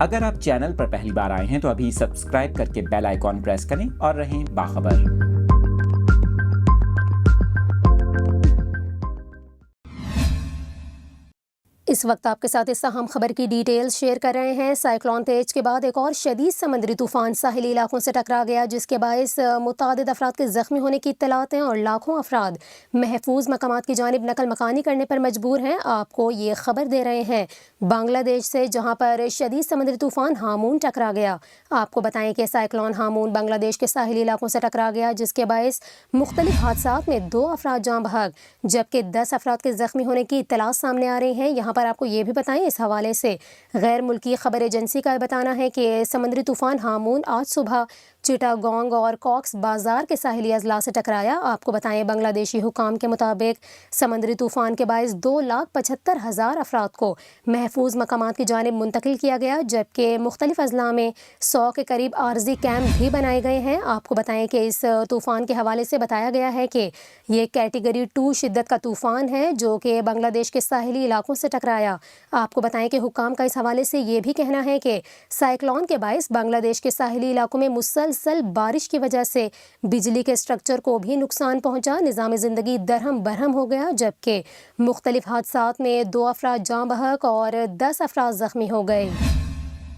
اگر آپ چینل پر پہلی بار آئے ہیں تو ابھی سبسکرائب کر کے بیل آئیکن پریس کریں اور رہیں باخبر۔ اس وقت آپ کے ساتھ اس اہم خبر کی ڈیٹیلز شیئر کر رہے ہیں۔ سائیکلون تیج کے بعد ایک اور شدید سمندری طوفان ساحلی علاقوں سے ٹکرا گیا، جس کے باعث متعدد افراد کے زخمی ہونے کی اطلاعات ہیں اور لاکھوں افراد محفوظ مقامات کی جانب نقل مکانی کرنے پر مجبور ہیں۔ آپ کو یہ خبر دے رہے ہیں بنگلہ دیش سے، جہاں پر شدید سمندری طوفان ہامون ٹکرا گیا۔ آپ کو بتائیں کہ سائیکلون ہامون بنگلہ دیش کے ساحلی علاقوں سے ٹکرا گیا، جس کے باعث مختلف حادثات میں 2 افراد جاں بحق جبکہ 10 افراد کے زخمی ہونے کی اطلاعات سامنے آ رہی ہیں۔ یہاں پر آپ کو یہ بھی بتائیں، اس حوالے سے غیر ملکی خبر ایجنسی کا بتانا ہے کہ سمندری طوفان ہامون آج صبح چٹاگانگ اور کاکس بازار کے ساحلی اضلاع سے ٹکرایا۔ آپ کو بتائیں بنگلہ دیشی حکام کے مطابق سمندری طوفان کے باعث 2,75,000 افراد کو محفوظ مقامات کی جانب منتقل کیا گیا، جبکہ مختلف اضلاع میں 100 کے قریب عارضی کیمپ بھی بنائے گئے ہیں۔ آپ کو بتائیں کہ اس طوفان کے حوالے سے بتایا گیا ہے کہ یہ کیٹیگری 2 شدت کا طوفان ہے، جو کہ بنگلہ دیش کے ساحلی علاقوں سے ٹکرایا۔ آپ کو بتائیں کہ حکام کا اس حوالے سے یہ بھی کہنا ہے کہ سائیکلون کے باعث بنگلہ دیش کے ساحلی علاقوں میں مسلسل بارش کی وجہ سے بجلی کے اسٹرکچر کو بھی نقصان پہنچا، نظام زندگی درہم برہم ہو گیا، جبکہ مختلف حادثات میں 2 افراد جاں بحق اور 10 افراد زخمی ہو گئے۔